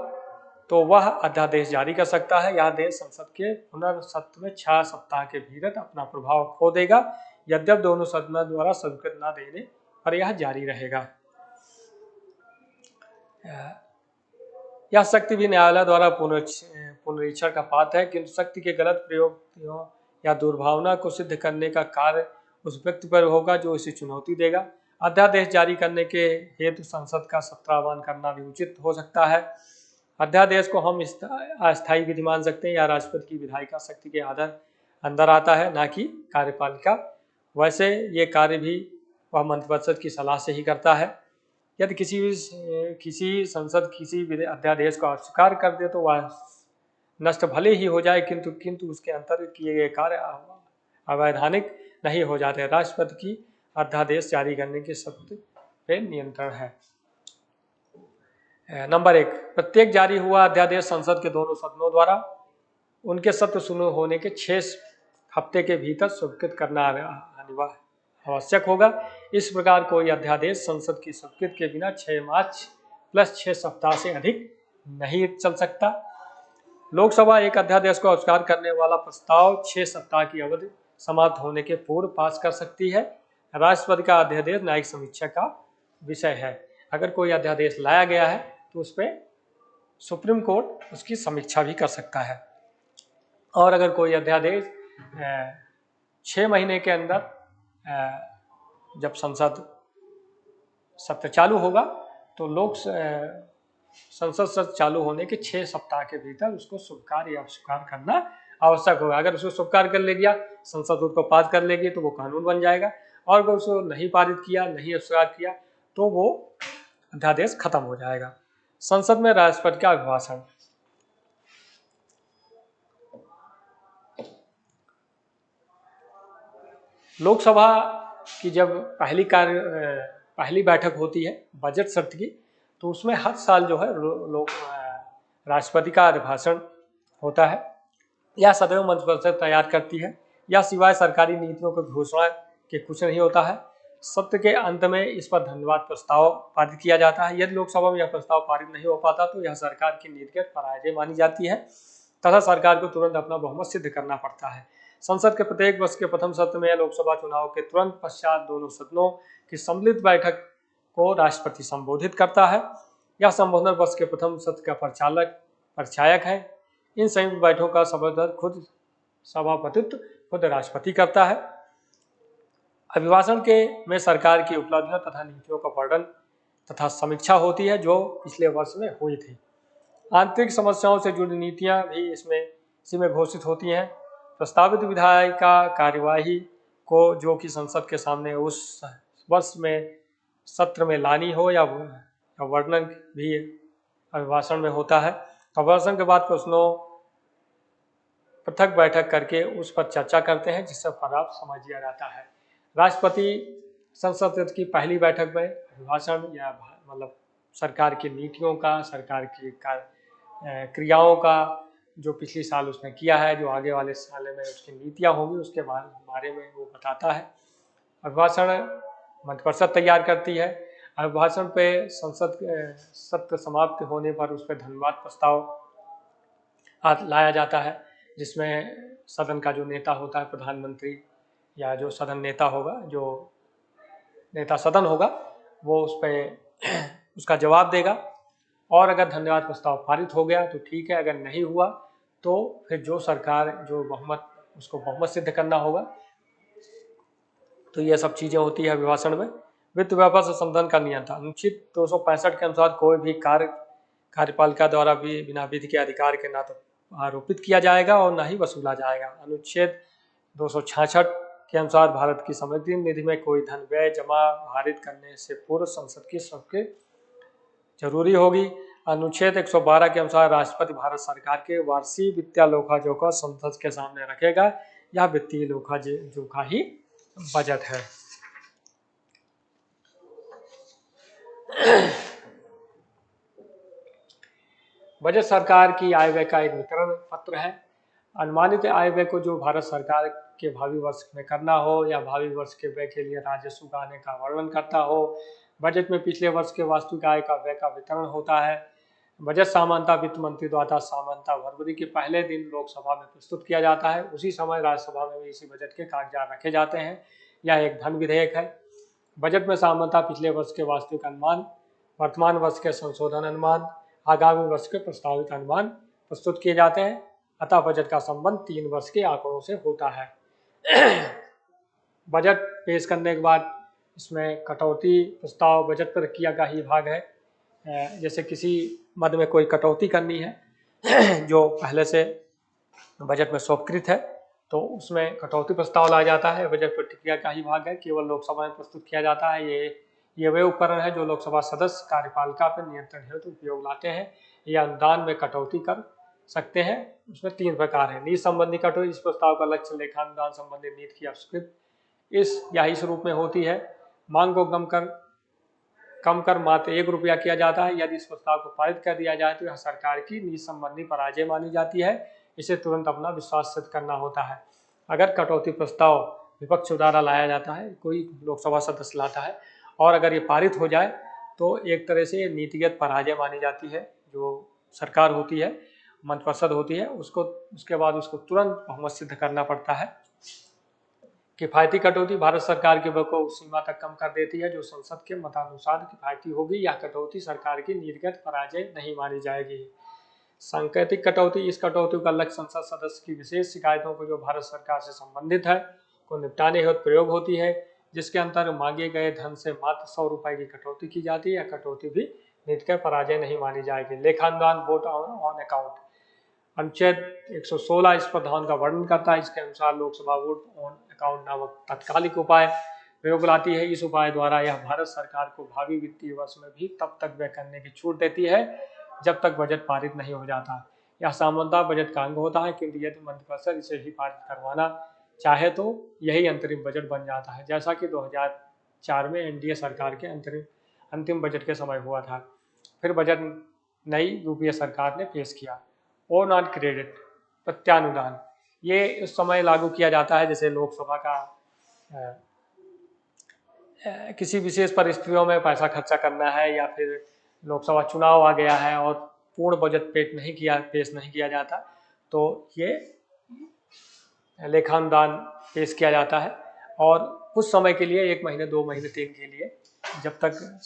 Speaker 1: तो वह अध्यादेश जारी कर सकता है। यह आदेश संसद के पुनर्सत्र में 6 सप्ताह के भीतर अपना प्रभाव खो देगा, यद्यप दोनों सदनों द्वारा स्वीकृति न देने पर यह जारी रहेगा। यह शक्ति भी न्यायालय द्वारा पुनरीक्षण का पात्र है, किंतु शक्ति के गलत प्रयोग या दुर्भावना को सिद्ध करने का कार्य उस व्यक्ति पर होगा जो इसे चुनौती देगा। अध्यादेश जारी करने के हेतु संसद का सत्र आह्वान करना भी उचित हो सकता है। अध्यादेश को हम अस्थायी विधि मान सकते हैं या राष्ट्रपति की विधायिका शक्ति के अंदर आता है, ना कि कार्यपालिका। वैसे ये कार्य भी वह मंत्रिपरिषद की सलाह से ही करता है। यदि किसी संसद किसी अध्यादेश को अस्वीकार कर दे तो वह नष्ट भले ही हो जाए, किंतु उसके अंतर्गत किए गए कार्य अवैधानिक नहीं हो जाते। राष्ट्रपति की अध्यादेश जारी करने की शक्ति पे नियंत्रण है। नंबर 1, प्रत्येक जारी हुआ अध्यादेश संसद के दोनों सदनों द्वारा उनके सत्र शुरू होने के 6 हफ्ते के भीतर स्वीकृत करना आवश्यक होगा। इस प्रकार कोई अध्यादेश संसद की स्वीकृति के बिना 6 मार्च + 6 सप्ताह से अधिक नहीं चल सकता। लोकसभा एक अध्यादेश को अस्वीकार करने वाला प्रस्ताव 6 सप्ताह की अवधि समाप्त होने के पूर्व पास कर सकती है। राष्ट्रपति का अध्यादेश न्यायिक समीक्षा का विषय है। अगर कोई अध्यादेश लाया गया है तो उस पर सुप्रीम कोर्ट उसकी समीक्षा भी कर सकता है। और अगर कोई अध्यादेश 6 महीने के अंदर जब संसद सत्र चालू होगा तो संसद सत्र चालू होने के 6 सप्ताह के भीतर उसको स्वीकार या अस्वीकार करना आवश्यक होगा। अगर उसको स्वीकार कर ले गया, संसद उसको पास कर लेगी तो वो कानून बन जाएगा, और अगर उसको नहीं पारित किया, नहीं अस्वीकार किया तो वो अध्यादेश खत्म हो जाएगा। संसद में राष्ट्रपति का अभिभाषण। लोकसभा की जब पहली बैठक होती है बजट सत्र की, तो उसमें हर साल जो है राष्ट्रपति का अभिभाषण होता है। यह सदैव मंत्रिपरिषद तैयार करती है। यह सिवाय सरकारी नीतियों की घोषणा के कुछ नहीं होता है। सत्र के अंत में इस पर धन्यवाद प्रस्ताव पारित किया जाता है। यदि लोकसभा में यह प्रस्ताव पारित नहीं हो पाता तो यह सरकार की नीतिगत पराजय मानी जाती है तथा सरकार को तुरंत अपना बहुमत सिद्ध करना पड़ता है। संसद के प्रत्येक वर्ष के प्रथम सत्र में लोकसभा चुनाव के तुरंत पश्चात दोनों सदनों की सम्मिलित बैठक को राष्ट्रपति संबोधित करता है। यह संबोधन वर्ष के प्रथम सत्र का परिचायक है। इन संयुक्त बैठकों का सभापतित्व खुद राष्ट्रपति करता है। अभिभाषण में सरकार की उपलब्धियों तथा नीतियों का वर्णन तथा समीक्षा होती है जो पिछले वर्ष में हुई थी। आंतरिक समस्याओं से जुड़ी नीतियां भी इसी में घोषित होती हैं। प्रस्तावित विधायिका कार्यवाही को जो कि संसद के सामने उस वर्ष में सत्र में लानी हो या वर्णन भी अभिभाषण में होता है। अभिभाषण के बाद प्रश्नों पृथक बैठक करके उस पर चर्चा करते हैं जिससे पर्याप्त समझ लिया जाता है। राष्ट्रपति संसद की पहली बैठक में अभिभाषण या मतलब सरकार की नीतियों का, सरकार की क्रियाओं का जो पिछली साल उसने किया है, जो आगे वाले साल में उसकी नीतियां होंगी उसके बारे में वो बताता है। अभिभाषण मंत्रिपरिषद तैयार करती है। अभिभाषण पे संसद सत्र समाप्त होने पर उस पर धन्यवाद प्रस्ताव लाया जाता है, जिसमें सदन का जो नेता होता है, प्रधानमंत्री या जो सदन नेता होगा, जो नेता सदन होगा, वो उस पर उसका जवाब देगा। और अगर धन्यवाद प्रस्ताव पारित हो गया तो ठीक है, अगर नहीं हुआ तो फिर जो सरकार जो बहुमत उसको बहुमत सिद्ध करना होगा। तो ये सब चीजें होती है अभिभाषण में। वित्त व्यापार से संबंधन का नियंत्रण अनुच्छेद 265 के अनुसार कोई भी कार्यपालिका द्वारा भी बिना विधि के अधिकार के ना तो आरोपित किया जाएगा और ना ही वसूला जाएगा। अनुच्छेद 266 के अनुसार भारत की समृद्धि निधि में कोई धन व्यय जमा भारित करने से पूर्व संसद की स्वीकृति जरूरी होगी। अनुच्छेद 112 के अनुसार राष्ट्रपति भारत सरकार के वार्षिक वित्तीय लेखा जोखा संसद के सामने रखेगा। यह वित्तीय लेखा जोखा ही बजट है। बजट सरकार की आय व्यय का एक वितरण पत्र है। अनुमानित आय व्यय को जो भारत सरकार के भावी वर्ष में करना हो या भावी वर्ष के व्यय के लिए राजस्व का आने का वर्णन करता हो। बजट में पिछले वर्ष के वास्तविक आय का व्यय का वितरण होता है। बजट सामान्यतः वित्त मंत्री द्वारा सामान्यतः फरवरी के पहले दिन लोकसभा में प्रस्तुत किया जाता है। उसी समय राज्यसभा में भी इसी बजट के कागजात रखे जाते हैं। यह एक धन विधेयक है। बजट में सामान्यतः पिछले वर्ष के वास्तविक अनुमान, वर्तमान वर्ष के संशोधन अनुमान, आगामी वर्ष के प्रस्तावित अनुमान प्रस्तुत किए जाते हैं। अतः बजट का संबंध 3 वर्ष के आंकड़ों से होता है। बजट पेश करने के बाद इसमें कटौती प्रस्ताव बजट पर किया का ही भाग है। जैसे किसी मद में कोई कटौती करनी है जो पहले से बजट में स्वीकृत है, तो उसमें कटौती प्रस्ताव लाया जाता है। बजट प्रतिक्रिया का ही भाग है, केवल लोकसभा में प्रस्तुत किया जाता है। ये वे उपकरण है जो लोकसभा सदस्य कार्यपालिका पर नियंत्रण हेतु उपयोग लाते हैं या अनुदान में कटौती कर सकते हैं। उसमें 3 प्रकार है। नीति संबंधी कटौती, इस प्रस्ताव का लक्ष्य लेखानुदान संबंधी नीति की स्वीकृति इस रूप में होती है। मांग को कम कर मात्र 1 रुपया किया जाता है। यदि इस प्रस्ताव को पारित कर दिया जाए तो यह सरकार की नीति संबंधी पराजय मानी जाती है। इसे तुरंत अपना विश्वास सिद्ध करना होता है। अगर कटौती प्रस्ताव विपक्ष द्वारा लाया जाता है, कोई लोकसभा सदस्य लाता है, और अगर ये पारित हो जाए तो एक तरह से नीतिगत पराजय मानी जाती है। जो सरकार होती है, मंत्रिपरिषद होती है, उसके बाद उसको तुरंत बहुमत सिद्ध करना पड़ता है। किफायती कटौती भारत सरकार के व्यय को उस सीमा तक कम कर देती है जो संसद के मतानुसार किफायती होगी। यह कटौती सरकार की नीतिगत पराजय नहीं मानी जाएगी। सांकेतिक कटौती, इस कटौती का लक्ष्य संसद सदस्य की विशेष शिकायतों को जो भारत सरकार से संबंधित है को निपटाने हेतु प्रयोग होती है, जिसके अंतर्गत मांगे गए धन से मात्र 100 रुपए की कटौती की जाती है। यह कटौती भी नीतिगत पराजय नहीं मानी जाएगी। लेखानुदान, वोट ऑन अकाउंट, अनुच्छेद 116 इस प्रावधान का वर्णन करता है। इसके अनुसार लोकसभा वोट ऑन अकाउंट नामक तात्कालिक उपाय प्रयोग लाती है। इस उपाय द्वारा यह भारत सरकार को भावी वित्तीय वर्ष में भी तब तक व्यय करने की छूट देती है जब तक बजट पारित नहीं हो जाता। यह सामान्यतः बजट का अंग होता है, क्योंकि यदि मंत्रिपरिषद इसे ही पारित करवाना चाहे तो यही अंतरिम बजट बन जाता है, जैसा कि 2004 में एनडीए सरकार के अंतिम बजट के समय हुआ था। फिर बजट नई यूपीए सरकार ने पेश किया। और नॉन क्रेडिट प्रत्यानुदान, ये उस समय लागू किया जाता है जैसे लोकसभा का किसी विशेष परिस्थितियों में पैसा खर्चा करना है, या फिर लोकसभा चुनाव आ गया है और पूर्ण बजट पेश नहीं किया जाता, तो ये लेखानुदान पेश किया जाता है। और कुछ समय के लिए 1 महीने, 2 महीने, 3 के लिए, जब तक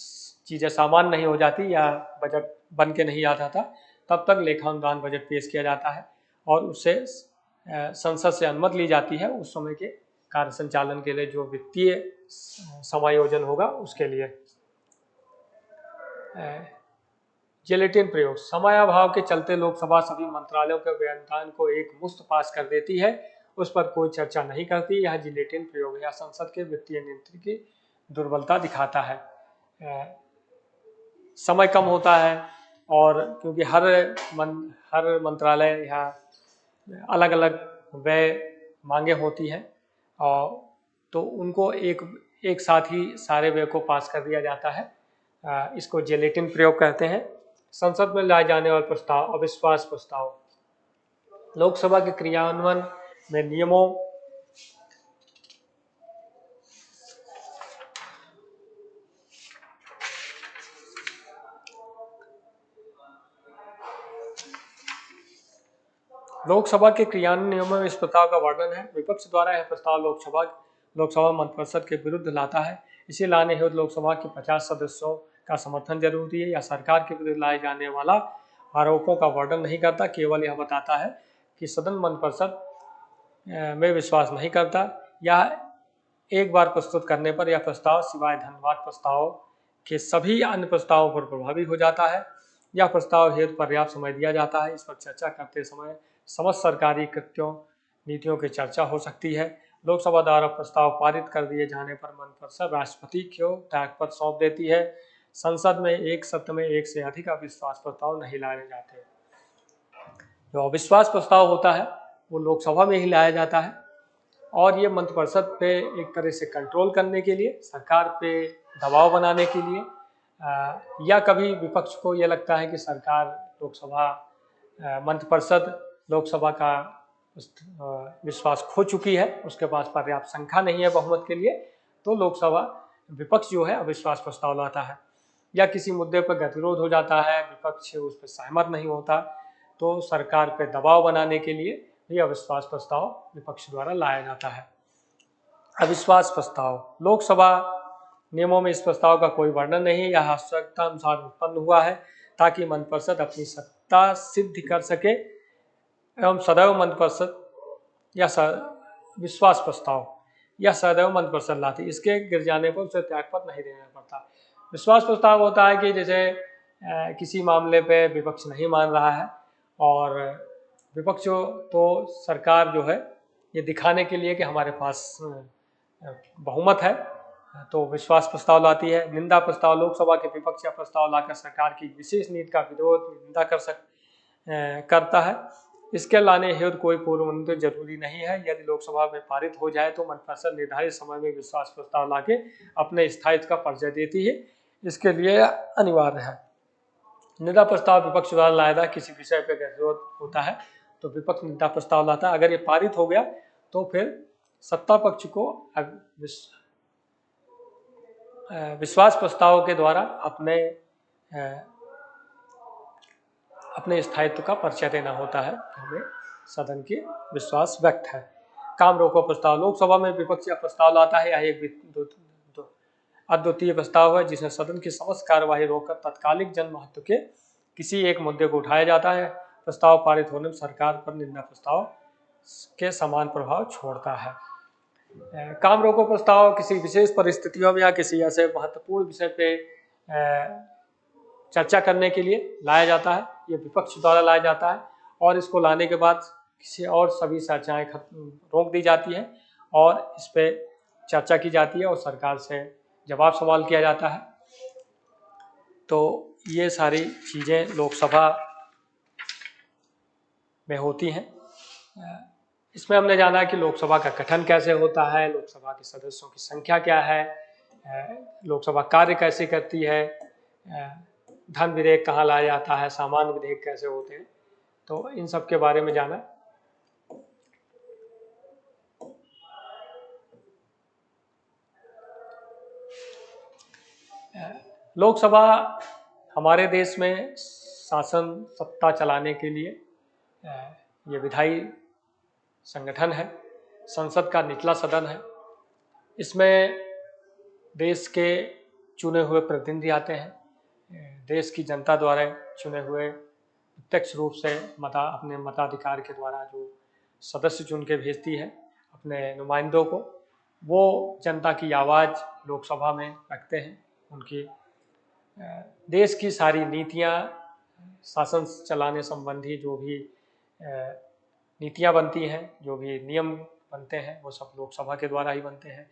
Speaker 1: चीज़ें सामान्य नहीं हो जाती या बजट बन के नहीं आता था, तब तक लेखानुदान बजट पेश किया जाता है और उससे संसद से अनुमति ली जाती है उस समय के कार्य संचालन के लिए, जो वित्तीय समायोजन होगा उसके लिए। जिलेटिन प्रयोग, समयाभाव के चलते लोकसभा सभी मंत्रालयों के व्ययनुदान को एक मुश्त पास कर देती है, उस पर कोई चर्चा नहीं करती। यह जिलेटिन प्रयोग या संसद के वित्तीय नियंत्रण की दुर्बलता दिखाता है। समय कम होता है और क्योंकि हर मंत्रालय यहाँ अलग अलग व्यय मांगे होती है, और तो उनको एक साथ ही सारे व्यय को पास कर दिया जाता है। इसको जिलेटिन प्रयोग कहते हैं। संसद में लाए जाने वाले प्रस्ताव, अविश्वास प्रस्ताव, लोकसभा के क्रियान्वयन में नियमों लोकसभा के क्रियान्वयन नियमों में इस प्रस्ताव का वर्णन है। विपक्ष द्वारा यह प्रस्ताव लोकसभा मंत्रिपरिषद के विरुद्ध लाता है। इसे लाने हेतु लोकसभा के 50 सदस्यों का समर्थन जरूरी है। या सरकार के विरुद्ध लाए जाने वाला आरोपों का वर्णन नहीं करता, केवल यह बताता है कि सदन मंत्रिपरिषद में विश्वास नहीं करता या एक बार प्रस्तुत करने पर यह प्रस्ताव सिवाय धन्यवाद प्रस्ताव के सभी अन्य प्रस्तावों पर प्रभावी हो जाता है। यह प्रस्ताव हेतु पर्याप्त समय दिया जाता है। इस पर चर्चा करते समय समस्त सरकारी कृत्यों नीतियों की चर्चा हो सकती है। लोकसभा द्वारा प्रस्ताव पारित कर दिए जाने पर मंत्रिपरिषद राष्ट्रपति को त्यागपत्र सौंप देती है। संसद में एक सत्र में एक से अधिक अविश्वास प्रस्ताव नहीं लाए जाते। जो अविश्वास प्रस्ताव होता है वो लोकसभा में ही लाया जाता है और ये मंत्रिपरिषद पे एक तरह से कंट्रोल करने के लिए, सरकार पे दबाव बनाने के लिए, या कभी विपक्ष को ये लगता है कि सरकार लोकसभा मंत्रिपरिषद लोकसभा का विश्वास खो चुकी है, उसके पास पर्याप्त संख्या नहीं है बहुमत के लिए, तो लोकसभा विपक्ष जो है अविश्वास प्रस्ताव लाता है। या किसी मुद्दे पर गतिरोध हो जाता है, विपक्ष उस पर सहमत नहीं होता, तो सरकार पे दबाव बनाने के लिए ये अविश्वास प्रस्ताव विपक्ष द्वारा लाया जाता है। अविश्वास प्रस्ताव लोकसभा नियमों में इस प्रस्ताव का कोई वर्णन नहीं, यह आवश्यकता अनुसार उत्पन्न हुआ है ताकि मंत्रिपरिषद अपनी सत्ता सिद्ध कर सके एवं सदैव मंत्रिपरिषद या विश्वास प्रस्ताव या सदैव मंत्रिपरिषद लाती, इसके गिर जाने पर उसे त्यागपत्र नहीं देना पड़ता। विश्वास प्रस्ताव होता है कि जैसे किसी मामले पे विपक्ष नहीं मान रहा है और विपक्ष तो सरकार जो है ये दिखाने के लिए कि हमारे पास बहुमत है तो विश्वास प्रस्ताव लाती है। निंदा प्रस्ताव लोकसभा के विपक्ष या प्रस्ताव लाकर सरकार की विशेष नीति का विरोध निंदा करता है। इसके लाने हेतु कोई पूर्व अनुमति जरूरी नहीं है। यदि लोकसभा में पारित हो जाए तो मंत्रिपरिषद निर्धारित समय में विश्वास प्रस्ताव लाके अपने स्थायित्व का परिचय देती है, इसके लिए अनिवार्य है। निंदा प्रस्ताव विपक्ष द्वारा लाया था, किसी विषय पर विरोध होता है तो विपक्ष निंदा प्रस्ताव लाता है। अगर ये पारित हो गया तो फिर सत्ता पक्ष को विश्वास प्रस्ताव के द्वारा अपने स्थायित्व का परिचय देना होता है। हमें सदन की विश्वास व्यक्त है। काम रोको प्रस्ताव लोकसभा में विपक्ष या प्रस्ताव लाता है, यह एक अद्वितीय प्रस्ताव है जिसमें सदन की समस्त कार्यवाही रोककर तत्कालिक जन महत्व के किसी एक मुद्दे को उठाया जाता है। प्रस्ताव पारित होने में सरकार पर निंदा प्रस्ताव के समान प्रभाव छोड़ता है। काम रोको प्रस्ताव किसी विशेष परिस्थितियों में या किसी ऐसे महत्वपूर्ण विषय पे चर्चा करने के लिए लाया जाता है। ये विपक्ष द्वारा लाया जाता है और इसको लाने के बाद किसी और सभी चर्चाएं रोक दी जाती हैं और इस पे चर्चा की जाती है और सरकार से जवाब सवाल किया जाता है। तो ये सारी चीज़ें लोकसभा में होती हैं। इसमें हमने जाना कि लोकसभा का गठन कैसे होता है, लोकसभा के सदस्यों की संख्या क्या है, लोकसभा कार्य कैसे करती है, धन विधेयक कहाँ लाया जाता है, सामान्य विधेयक कैसे होते हैं, तो इन सब के बारे में जाना। लोकसभा हमारे देश में शासन सत्ता चलाने के लिए ये विधायी संगठन है, संसद का निचला सदन है। इसमें देश के चुने हुए प्रतिनिधि आते हैं, देश की जनता द्वारा चुने हुए प्रत्यक्ष रूप से अपने मताधिकार के द्वारा जो सदस्य चुन के भेजती है अपने नुमाइंदों को, वो जनता की आवाज़ लोकसभा में रखते हैं। उनकी देश की सारी नीतियाँ, शासन चलाने संबंधी जो भी नीतियाँ बनती हैं, जो भी नियम बनते हैं, वो सब लोकसभा के द्वारा ही बनते हैं।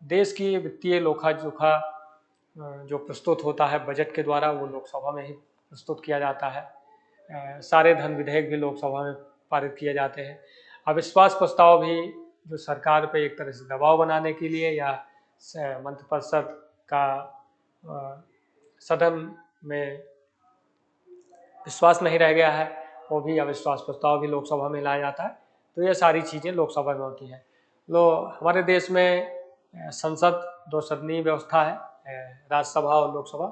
Speaker 1: देश की वित्तीय लेखा जोखा जो प्रस्तुत होता है बजट के द्वारा, वो लोकसभा में ही प्रस्तुत किया जाता है। सारे धन विधेयक भी लोकसभा में पारित किए जाते हैं। अविश्वास प्रस्ताव भी जो सरकार पे एक तरह से दबाव बनाने के लिए या मंत्रिपरिषद का सदन में विश्वास नहीं रह गया है, वो भी अविश्वास प्रस्ताव भी लोकसभा में लाया जाता है। तो ये सारी चीज़ें लोकसभा में होती हैं। हमारे देश में संसद दो सदनीय व्यवस्था है, राज्यसभा और लोकसभा।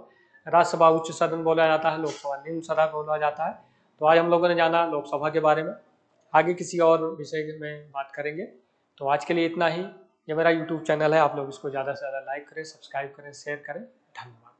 Speaker 1: राज्यसभा उच्च सदन बोला जाता है, लोकसभा निम्न सदन बोला जाता है। तो आज हम लोगों ने जाना लोकसभा के बारे में, आगे किसी और विषय में बात करेंगे। तो आज के लिए इतना ही। ये मेरा YouTube चैनल है, आप लोग इसको ज़्यादा से ज़्यादा लाइक करें, सब्सक्राइब करें, शेयर करें। धन्यवाद।